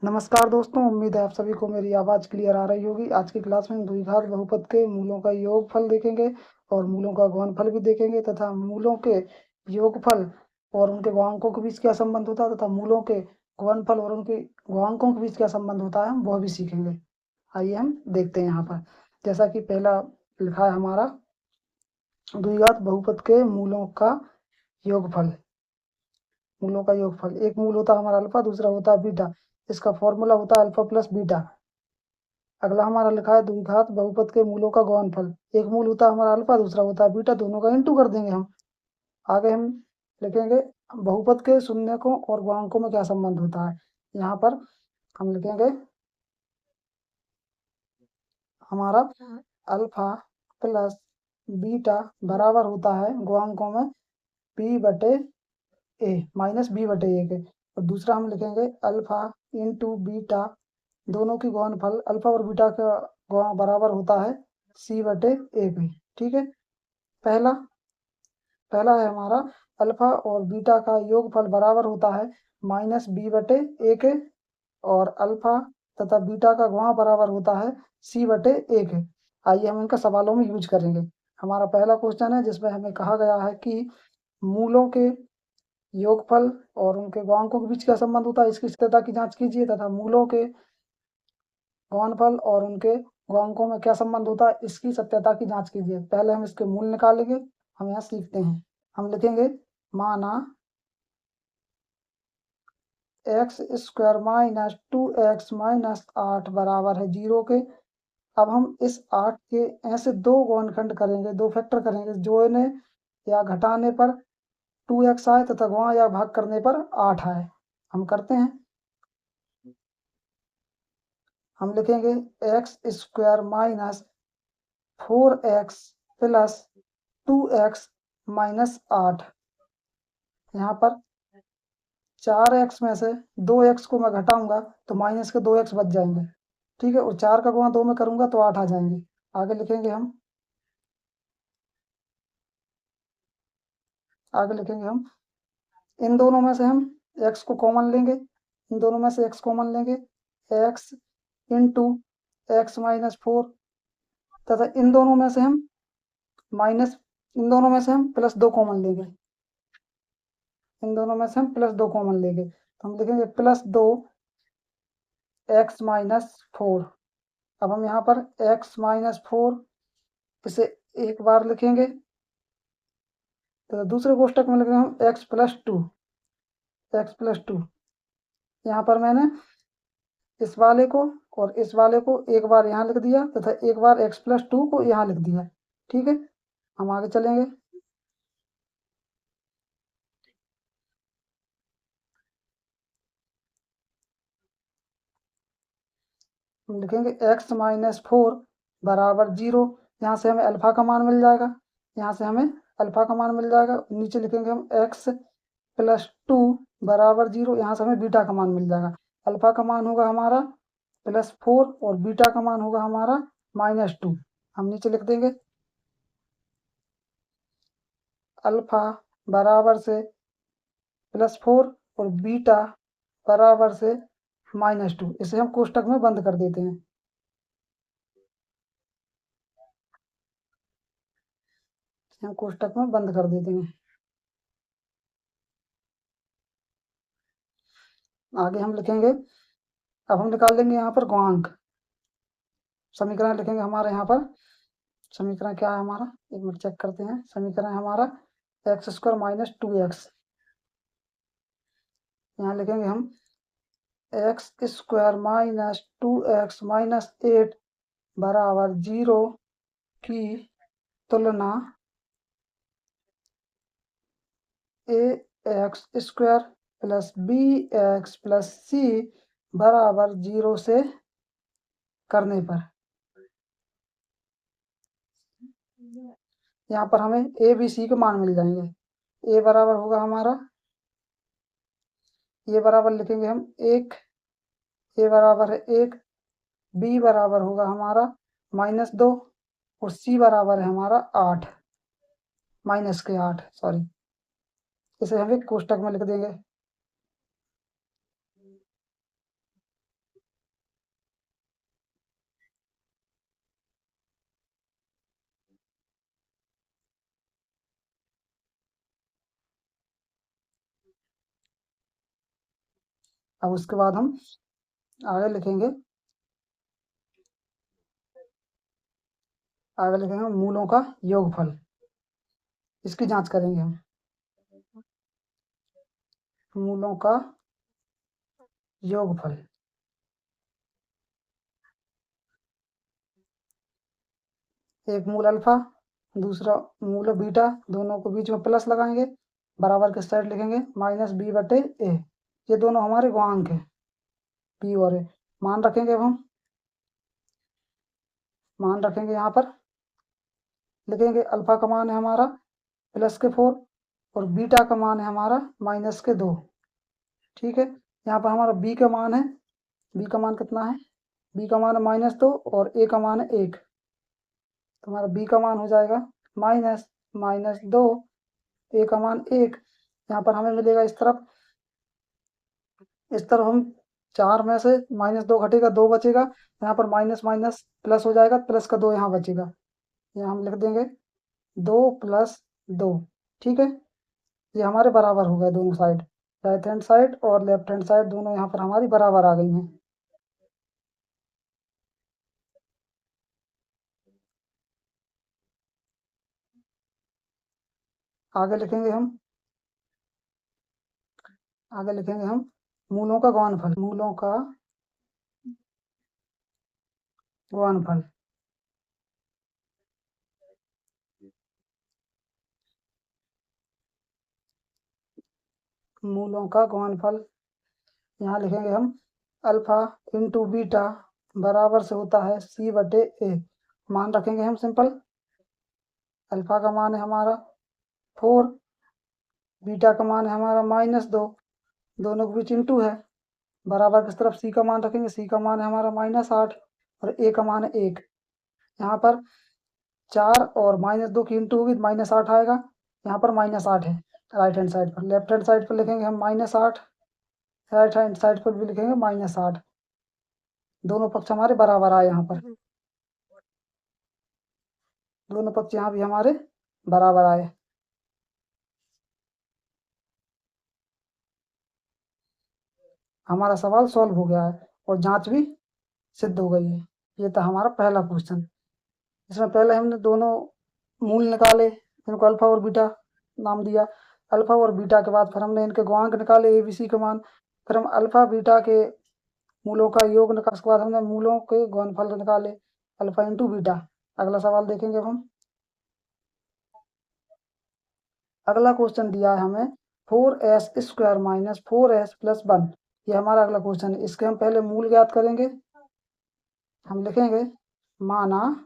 नमस्कार दोस्तों, उम्मीद है आप सभी को मेरी आवाज़ क्लियर आ रही होगी। आज की क्लास में हम द्विघात बहुपद के मूलों का योगफल देखेंगे और मूलों का गुणनफल भी देखेंगे तथा मूलों के योगफल और उनके गुणांकों के बीच क्या संबंध होता है तथा मूलों के गुणनफल और उनके गुणांकों के बीच क्या संबंध होता है हम वह भी सीखेंगे। आइए हम देखते हैं यहाँ पर। जैसा कि पहला लिखा है हमारा द्विघात बहुपद के मूलों का योगफल। मूलों का योगफल, एक मूल होता है हमारा अल्फा, दूसरा होता है बीटा। इसका फॉर्मूला होता है अल्फा प्लस बीटा। अगला हमारा लिखा है द्विघात बहुपद के मूलों का गुणनफल। एक मूल होता है हमारा अल्फा, दूसरा होता है बीटा, दोनों का इंटू कर देंगे हम। आगे हम लिखेंगे बहुपद के शून्यकों और गुणांकों में क्या संबंध होता है। यहाँ पर हम लिखेंगे हमारा अल्फा प्लस बीटा बराबर होता है गुणांकों में बी बटे ए माइनस बी बटे ए के। और दूसरा हम लिखेंगे अल्फा इंटू बीटा, दोनों की गुणनफल अल्फा और बीटा का गुणा बराबर होता है सी बटे ए पे। ठीक है। पहला पहला है हमारा अल्फा और बीटा का योगफल बराबर होता है माइनस बी बटे ए के, और अल्फा तथा बीटा का गुणा बराबर होता है सी बटे ए के। आइए हम इनका सवालों में यूज करेंगे। हमारा पहला क्वेश्चन है जिसमें हमें कहा गया है कि मूलों के योगफल और उनके गुणांकों के बीच क्या संबंध होता है, इसकी सत्यता की जांच कीजिए तथा मूलों के गुणनफल और उनके गुणांकों में क्या संबंध होता है इसकी सत्यता की जांच कीजिए। पहले हम इसके मूल निकालेंगे। हम यहाँ सीखते हैं। हम लिखेंगे माना x square minus 2x minus 8 बराबर है 0 के। अब हम इस 8 के ऐसे दो गुणनखंड करेंगे, दो फैक्टर करेंगे, जोड़ने या घटाने पर 2x आए तथा गुणा या भाग करने पर 8 आए। हम करते हैं। हम लिखेंगे x square minus 4x plus 2x minus 8। यहाँ पर 4x में से 2x को मैं घटाऊंगा तो माइनस के 2x बच जाएंगे। ठीक है। और 4 का गुणा 2 में करूंगा तो 8 आ जाएंगे। आगे लिखेंगे हम आगे लिखेंगे हम इन दोनों में से हम x को कॉमन लेंगे। इन दोनों में से x कॉमन लेंगे, x इंटू एक्स माइनस 4 तथा इन दोनों में से हम प्लस 2 कॉमन लेंगे। इन दोनों में से हम प्लस 2 कॉमन लेंगे तो हम लिखेंगे प्लस 2 एक्स माइनस 4। अब हम यहाँ पर x माइनस 4 इसे एक बार लिखेंगे तो दूसरे कोष्टक में लिखेंगे हम x प्लस 2। यहाँ पर मैंने इस वाले को और इस वाले को एक बार यहाँ लिख दिया तथा एक बार x प्लस 2 को यहाँ लिख दिया। ठीक है। हम आगे चलेंगे। हम लिखेंगे x माइनस 4 बराबर 0। यहाँ से हमें अल्फा का मान मिल जाएगा। यहाँ से हमें अल्फा का मान मिल जाएगा। नीचे लिखेंगे हम x प्लस 2 बराबर 0। यहाँ से हमें बीटा का मान मिल जाएगा। अल्फा का मान होगा हमारा प्लस 4 और बीटा का मान होगा हमारा माइनस 2। हम नीचे लिख देंगे अल्फा बराबर से प्लस 4 और बीटा बराबर से माइनस 2। इसे हम कोष्टक में बंद कर देते हैं। हम कोष्टक में बंद कर देते हैं। आगे हम लिखेंगे, अब हम निकाल लेंगे यहाँ पर गुणांक। समीकरण लिखेंगे हमारे यहाँ पर। समीकरण क्या है हमारा, एक मिनट चेक करते हैं। समीकरण हमारा एक्स स्क्वायर माइनस 2x। यहाँ लिखेंगे हम x square minus 2x minus 8 बराबर 0 की तुलना a x square plus b x plus c बराबर 0 से करने पर। यहाँ पर हमें ए बी सी के मान मिल जाएंगे। ए बराबर होगा हमारा, ये बराबर लिखेंगे हम 1, ए बराबर है 1, बी बराबर होगा हमारा -2 और सी बराबर है हमारा 8, माइनस के 8 सॉरी। इसे हम एक कोष्टक में लिख देंगे। अब उसके बाद हम आगे लिखेंगे मूलों का योगफल। इसकी जांच करेंगे हम। मूलों का योगफल। एक मूल अल्फा, दूसरा मूल बीटा, दोनों को बीच में प्लस लगाएंगे, बराबर के साइड लिखेंगे माइनस बी बटे ए। ये दोनों हमारे गुणांक हैं, बी और ए। मान रखेंगे अब हम, मान रखेंगे यहाँ पर, लिखेंगे अल्फा का मान है हमारा +4 और बीटा का मान है हमारा -2। ठीक है, यहाँ पर हमारा बी का मान है, बी का मान कितना है, बी का मान है -2 और ए का मान है 1। तो हमारा बी का मान हो जाएगा -2, ए का मान 1। यहाँ पर हमें मिलेगा इस तरफ हम 4 में से -2 घटेगा, 2 बचेगा, यहाँ पर माइनस माइनस प्लस हो जाएगा, प्लस का 2 यहाँ बचेगा। यहाँ हम लिख देंगे 2 + 2। ठीक है, ये हमारे बराबर हो गए दोनों साइड, राइट हैंड साइड और लेफ्ट हैंड साइड दोनों यहाँ पर हमारी बराबर आ गई हैं। आगे लिखेंगे हम, आगे लिखेंगे हम मूलों का गुणनफल। मूलों का गुणनफल। मूलों का गुणनफल यहाँ लिखेंगे हम अल्फा इंटू बीटा बराबर से होता है सी बटे ए। मान रखेंगे हम सिंपल, अल्फा का मान है हमारा 4, बीटा का मान है हमारा -2, दोनों के बीच इंटू है, बराबर किस तरफ सी का मान रखेंगे, सी का मान है हमारा -8 और ए का मान है 1। यहाँ पर 4 और -2 की इंटू होगी तो -8 आएगा, यहाँ पर -8 है राइट हैंड साइड पर। लेफ्ट हैंड साइड पर लिखेंगे हम -8, राइट हैंड साइड पर भी लिखेंगे -8। दोनों पक्ष हमारे बराबर आए, यहाँ पर दोनों पक्ष यहाँ भी हमारे बराबर आए। हमारा सवाल सॉल्व हो गया है और जांच भी सिद्ध हो गई है। ये था हमारा पहला क्वेश्चन। इसमें पहले हमने दोनों मूल निकाले, इनको अल्फा और बीटा नाम दिया। अल्फा और बीटा के बाद फिर हमने इनके गुणांक निकाले, ए बी सी के मान। फिर हम अल्फा बीटा के मूलों का योग निकाला, उसके बाद हमने मूलों के गुणनफल निकाले, अल्फा इंटू बीटा। अगला सवाल देखेंगे अब हम। अगला क्वेश्चन दिया है हमें 4s² - 4s + 1। ये हमारा अगला क्वेश्चन है। इसके हम पहले मूल ज्ञात करेंगे। हम लिखेंगे माना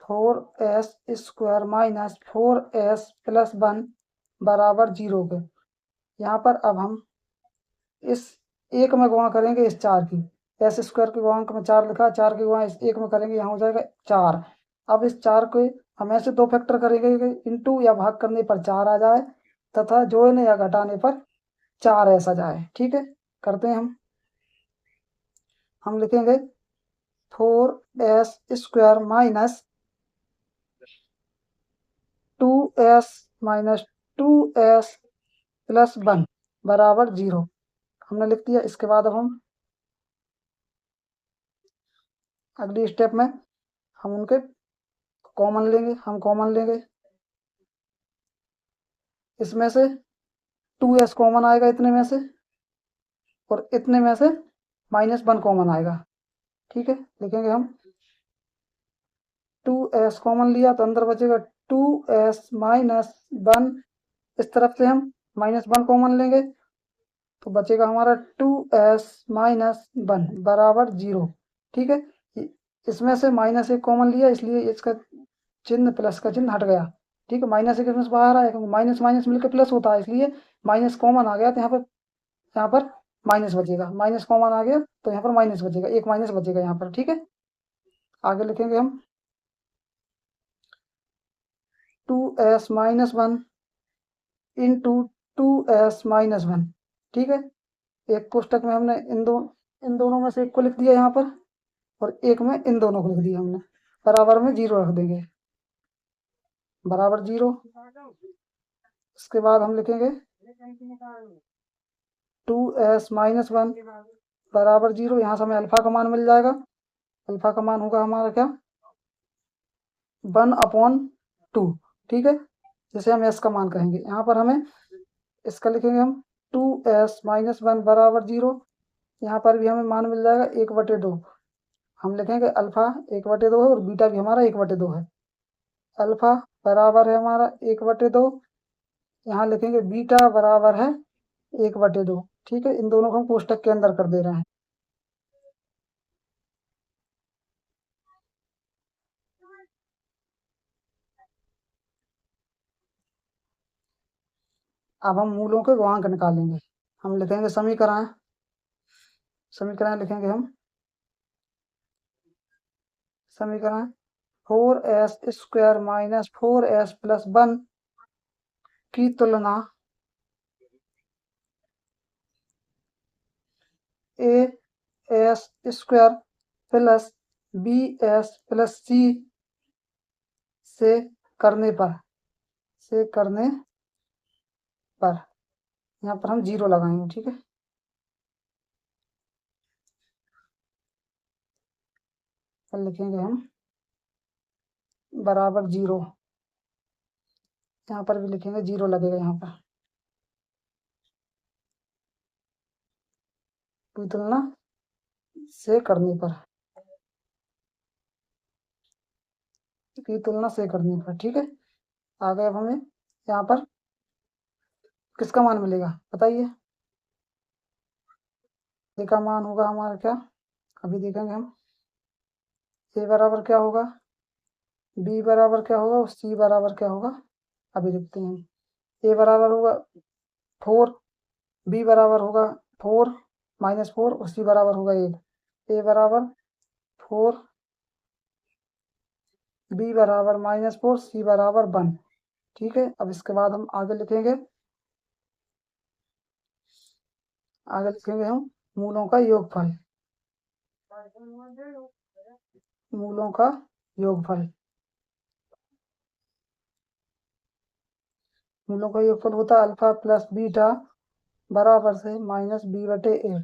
4s² - 4s + 1 बराबर 0 के। यहाँ पर अब हम इस एक में गुणा करेंगे इस 4 की, s² के गुणांक में 4 लिखा, 4 के गुणा इस एक में करेंगे, यहाँ हो जाएगा 4। अब इस 4 को हम ऐसे 2 फैक्टर करेंगे कि इंटू या भाग करने पर 4 आ जाए तथा जोड़ने या घटाने पर 4s आ जाए। ठीक है, करते हैं हम लिखेंगे 4s² - 2s - 2s + 1 बराबर 0। हमने लिख दिया। इसके बाद अब हम अगली स्टेप में हम उनके कॉमन लेंगे। हम कॉमन लेंगे, इसमें से 2s कॉमन आएगा इतने में से, और इतने में से -1 कॉमन आएगा। ठीक है, लिखेंगे हम 2s कॉमन लिया तो अंदर बचेगा 2s - 1। इस तरफ से हम -1 कॉमन लेंगे तो बचेगा हमारा 2s - 1 बराबर 0। ठीक है, इसमें से -1 कॉमन लिया इसलिए इसका चिन्ह प्लस का चिन्ह हट गया। ठीक है, -1 इसमें से बाहर आया क्योंकि माइनस माइनस मिलकर प्लस होता है, इसलिए माइनस कॉमन आ गया तो यहाँ पर माइनस बचेगा। माइनस कॉमन आ गया तो यहाँ पर माइनस बचेगा, एक माइनस बचेगा यहाँ पर। ठीक है, आगे लिखेंगे हम 2s - 1 इंटू 2s - 1। ठीक है, एक कोष्टक में हमने इन दोनों में से एक को लिख दिया यहाँ पर, और एक में इन दोनों को लिख दिया हमने, बराबर में 0 रख देंगे, बराबर 0। इसके बाद हम लिखेंगे 2s-1 बराबर 0। यहाँ से हमें अल्फा का मान मिल जाएगा। अल्फा का मान होगा हमारा क्या, 1/2। ठीक है, जिसे हम s का मान कहेंगे। यहाँ पर हमें इसका लिखेंगे हम 2s-1 बराबर 0। यहाँ पर भी हमें मान मिल जाएगा 1/2। हम लिखेंगे अल्फा 1/2 है और बीटा भी हमारा 1/2 है। अल्फा बराबर है हमारा 1/2, यहाँ लिखेंगे बीटा बराबर है 1/2। ठीक है, इन दोनों को हम कोष्टक के अंदर कर दे रहे हैं। अब हम मूलों के गुणांक निकालेंगे। हम लिखेंगे समीकरण, लिखेंगे हम समीकरण 4s² - 4s+1 की तुलना as² + bs+c से करने पर, यहाँ पर हम 0 लगाएंगे। ठीक है, फिर लिखेंगे हम बराबर 0। यहाँ पर भी लिखेंगे 0 लगेगा यहाँ पर, की तुलना से करने पर, ठीक है। आगे अब हमें यहाँ पर किसका मान मिलेगा बताइए। ए का मान होगा हमारा क्या, अभी देखेंगे हम। ए बराबर क्या होगा, बी बराबर क्या होगा और सी बराबर क्या होगा, अभी देखते हैं। ए बराबर होगा 4, बी बराबर होगा 4 - 4 और सी बराबर होगा 1। ए बराबर 4, बी बराबर -4, सी बराबर 1। ठीक है, अब इसके बाद हम आगे लिखेंगे, हम मूलों का योगफल, मूलों का योगफल। मूलों का योगफल होता है अल्फा प्लस बीटा बराबर से -b/a।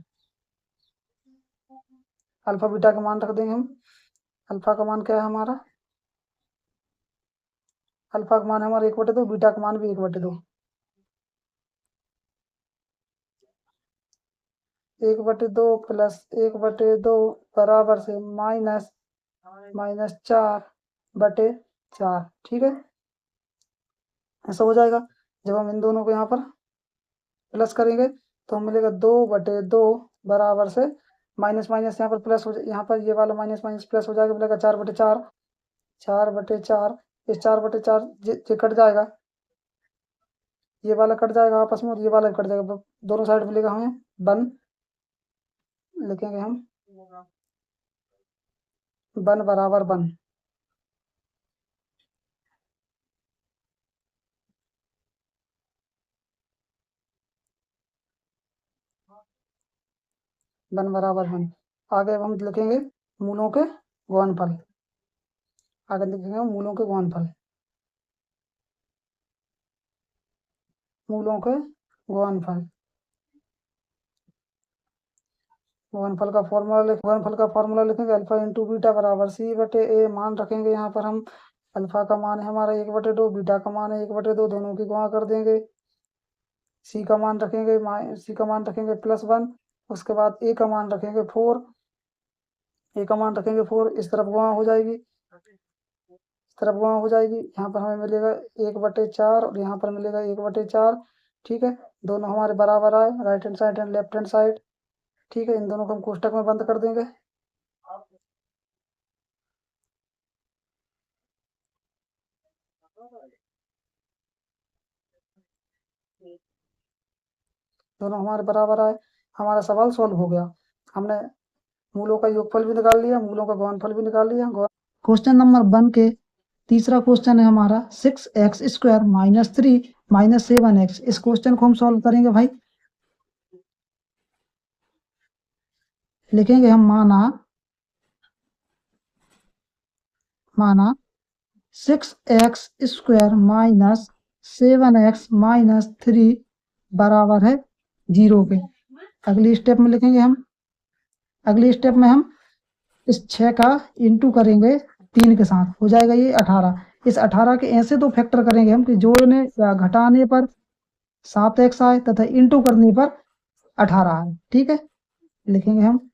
अल्फा बीटा का मान रख देंगे हम। अल्फा का मान क्या है हमारा, अल्फा का मान है हमारा 1/2, बीटा का मान भी 1/2। 1/2 प्लस 1/2 बराबर से -4/4। ठीक है, ऐसा हो जाएगा। जब हम इन दोनों को यहाँ पर प्लस करेंगे तो हमें मिलेगा 2/2 बराबर से माइनस माइनस यहाँ पर प्लस हो जाए, यहाँ पर ये वाला माइनस माइनस प्लस हो जाएगा, मिलेगा 4/4। 4/4, इस 4/4 ये कट जाएगा, ये वाला कट जाएगा आपस में और ये वाला कट जाएगा, दोनों साइड मिलेगा हमें 1। लिखेंगे हम 1 बराबर 1। 1 बराबर 1। आगे अब हम लिखेंगे मूलों के गुणनफल, आगे लिखेंगे मूलों के गुणनफल, मूलों के गुणनफल। गुणनफल का फॉर्मूला लिखेंगे अल्फा इंटू बीटा बराबर c/a। मान रखेंगे यहाँ पर हम, अल्फा का मान है हमारा 1/2, बीटा का मान है 1/2, दोनों की गुणा कर देंगे। सी का मान रखेंगे +1। उसके बाद ए का मान रखेंगे 4, इस तरफ गुणा हो जाएगी, यहाँ पर हमें मिलेगा 1/4 और यहाँ पर मिलेगा 1/4। ठीक है, दोनों हमारे बराबर आए, right hand side and left hand side. ठीक है, इन दोनों को हम कोष्टक में बंद कर देंगे। दोनों हमारे बराबर आए, हमारा सवाल सॉल्व हो गया। हमने मूलों का योगफल भी निकाल लिया, मूलों का गुणनफल भी निकाल लिया। क्वेश्चन नंबर 1 के तीसरा क्वेश्चन है हमारा 6x² - 3 - 7x। इस क्वेश्चन को हम सॉल्व करेंगे भाई। लिखेंगे हम माना 6x² - 7x - 3 बराबर है 0 के। अगली स्टेप में लिखेंगे हम, अगली स्टेप में हम इस 6 का इंटू करेंगे 3 के साथ, हो जाएगा ये 18। इस 18 के ऐसे दो फैक्टर करेंगे हम कि जोड़ने या घटाने पर 7x आए तथा इंटू करने पर 18 आए। ठीक है, लिखेंगे हम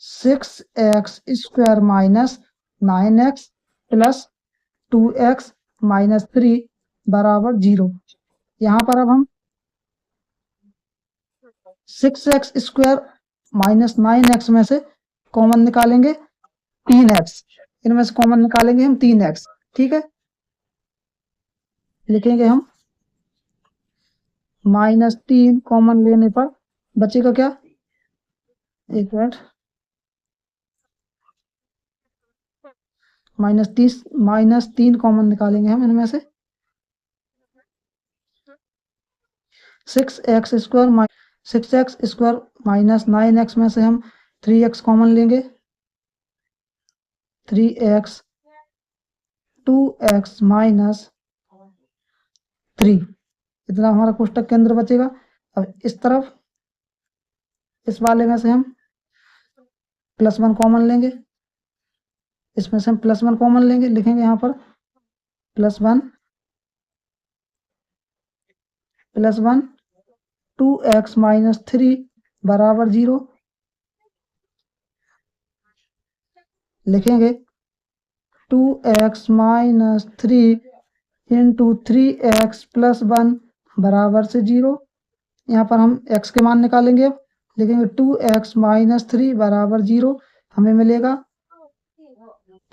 6x square minus 9x plus 2x minus 3 बराबर 0। यहाँ पर अब हम 6x स्क्वायर माइनस 9x में से कॉमन निकालेंगे 3x, इनमें से कॉमन निकालेंगे हम 3x। ठीक है, लिखेंगे हम -3 कॉमन लेने पर बचेगा क्या, एक मिनट, -3 कॉमन निकालेंगे हम इनमें से 6x स्क्वायर माइनस 9x में से हम 3x कॉमन लेंगे, 3x 2x माइनस 3, इतना हमारा कोष्टक के अंदर बचेगा। अब इस तरफ इस वाले में से हम +1 कॉमन लेंगे, इसमें से हम +1 कॉमन लेंगे, लिखेंगे यहाँ पर +1 2x माइनस 3 बराबर 0। लिखेंगे 2x minus 3 into 3x plus 1 बराबर से 0। यहाँ पर हम x के मान निकालेंगे। अब लिखेंगे 2x माइनस 3 बराबर 0, हमें मिलेगा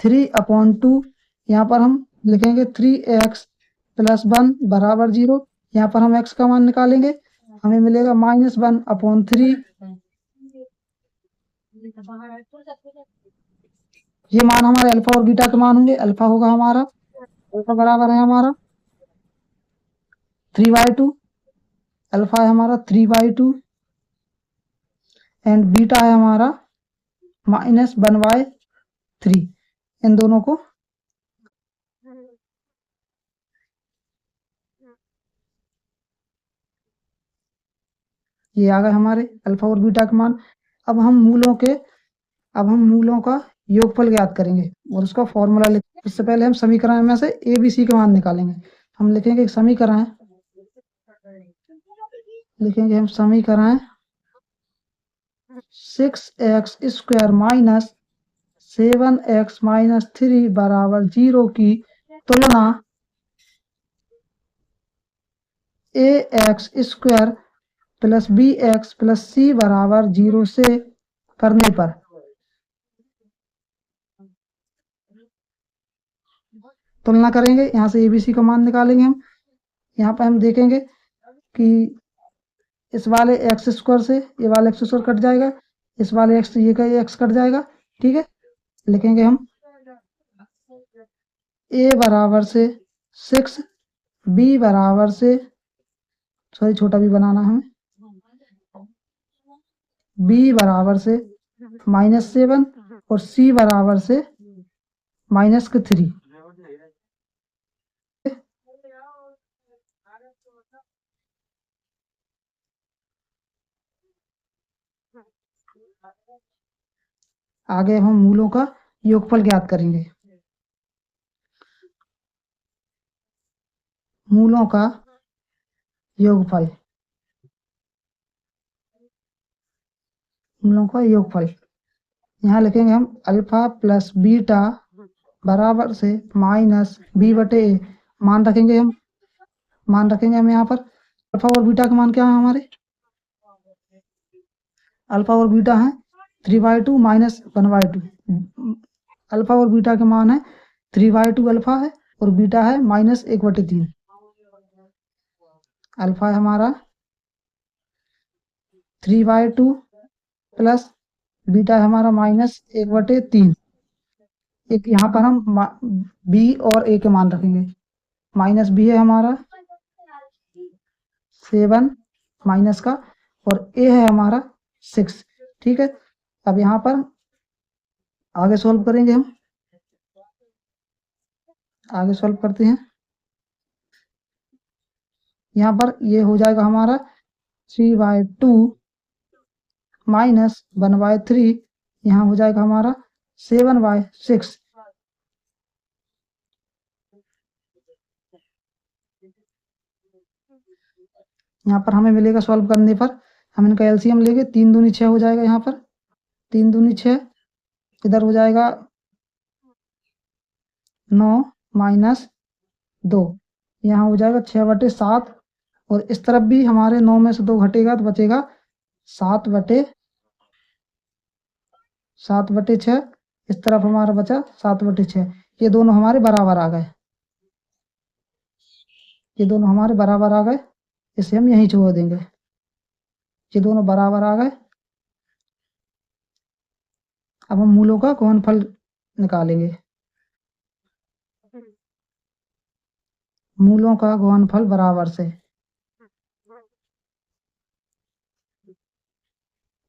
3/2। यहाँ पर हम लिखेंगे 3x प्लस 1 बराबर 0। यहाँ पर हम x का मान निकालेंगे, हमें मिलेगा -1/3। ये मान हमारे अल्फा और बीटा के मान होंगे। अल्फा होगा हमारा, अल्फा बराबर है हमारा 3/2, अल्फा है हमारा 3/2 एंड बीटा है हमारा -1/3। इन दोनों को ये आ गए हमारे अल्फा और बीटा के मान। अब हम मूलों का योगफल ज्ञात करेंगे और उसका फॉर्मूला लिखेंगे। इससे पहले हम समीकरण में से ए बी सी के मान निकालेंगे। हम लिखेंगे समीकरण, लिखेंगे हम समीकरण 6x square minus 7x minus 3 बराबर 0 की तुलना ax square plus bx plus c बराबर 0 से करने पर तुलना करेंगे। यहाँ से एबीसी का मान निकालेंगे हम। यहाँ पर हम देखेंगे कि इस वाले एक्स स्क्वायर से ये वाला एक्स स्क्वायर कट जाएगा, इस वाले एक्स ये का एक्स कट जाएगा। ठीक है, लिखेंगे हम a बराबर से 6, b बराबर से, सॉरी छोटा b बनाना हमें, b बराबर से -7 और c बराबर से -3। आगे हम मूलों का योगफल ज्ञात करेंगे। मूलों का योगफल, मूलों का योगफल यहाँ लिखेंगे हम अल्फा प्लस बीटा बराबर से -b/a। मान रखेंगे हम, यहाँ पर अल्फा और बीटा का मान क्या है हमारे, अल्फा और बीटा है 3/2 माइनस 1/2। अल्फा और बीटा के मान है 3/2 अल्फा है और बीटा है -1/3। अल्फा है हमारा 3/2 प्लस बीटा है हमारा -1/3। एक यहाँ पर हम बी और ए के मान रखेंगे। -b है हमारा 7 माइनस का और ए है हमारा 6। ठीक है, अब यहाँ पर आगे सॉल्व करेंगे हम, आगे सॉल्व करते हैं। यहाँ पर ये हो जाएगा हमारा 3/2 माइनस 1/3, यहाँ हो जाएगा हमारा 7/6। यहाँ पर हमें मिलेगा सॉल्व करने पर, हम इनका एलसीएम लेंगे, 3 दूनी 6 हो जाएगा, यहाँ पर 3 दूनी 6, इधर हो जाएगा 9 माइनस 2, यहाँ हो जाएगा 6/7, और इस तरफ भी हमारे 9 में से 2 घटेगा तो बचेगा 7/6, इस तरफ हमारा बचा 7/6। ये दोनों हमारे बराबर आ गए, ये दोनों हमारे बराबर आ गए, इसे हम यहीं छोड़ देंगे, ये दोनों बराबर आ गए। अब हम मूलों का गुणनफल निकालेंगे, मूलों का गुणनफल बराबर से,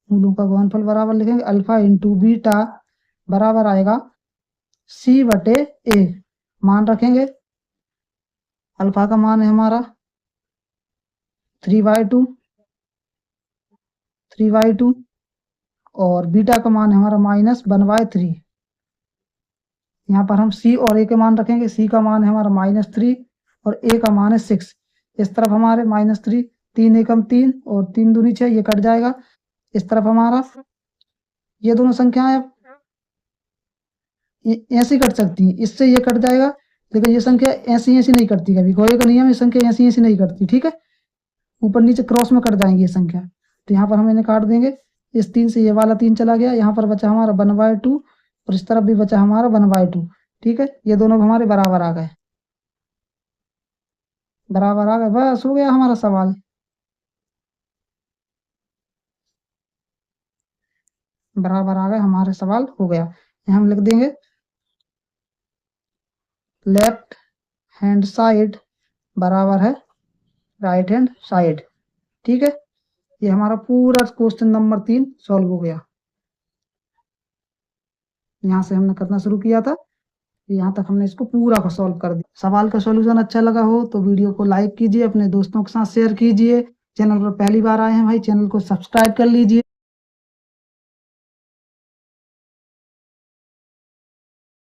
मूलों का गुणनफल बराबर लिखेंगे, अल्फा इंटू बीटा बराबर आएगा C/A, मान रखेंगे, अल्फा का मान है हमारा 3/2 और बीटा का मान है हमारा -1/3। यहाँ पर हम C और A के मान रखेंगे, C का मान है हमारा -3 और A का मान है 6। इस तरफ हमारे -3, 3 एकम 3 और 3 दूनी 6, ये कट जाएगा। इस तरफ हमारा ये दोनों संख्याएं ऐसी कट सकती हैं, इससे ये कट जाएगा, लेकिन ये संख्या ऐसी ऐसी नहीं कटती, कभी कोई का नियम, ये संख्या ऐसी ऐसी नहीं कटती, ठीक है, ऊपर नीचे क्रॉस में कट जाएंगी ये संख्या। तो यहाँ पर हम इन्हें काट देंगे, इस 3 से ये वाला 3 चला गया, यहाँ पर बचा हमारा 1/2 और इस तरफ भी बचा हमारा 1/2, ठीक है, ये दोनों हमारे बराबर आ गए, बराबर आ गए, बस हो गया हमारा सवाल। बराबर आ गए, हमारे सवाल हो गया। यहाँ हम लिख देंगे लेफ्ट हैंड साइड बराबर है राइट हैंड साइड, ठीक है। ये हमारा पूरा क्वेश्चन नंबर 3 सॉल्व हो गया। यहाँ से हमने करना शुरू किया था, यहाँ तक हमने इसको पूरा का सॉल्व कर दिया। सवाल का सॉल्यूशन अच्छा लगा हो तो वीडियो को लाइक कीजिए, अपने दोस्तों के साथ शेयर कीजिए। चैनल पर पहली बार आए हैं भाई, चैनल को सब्सक्राइब कर लीजिए।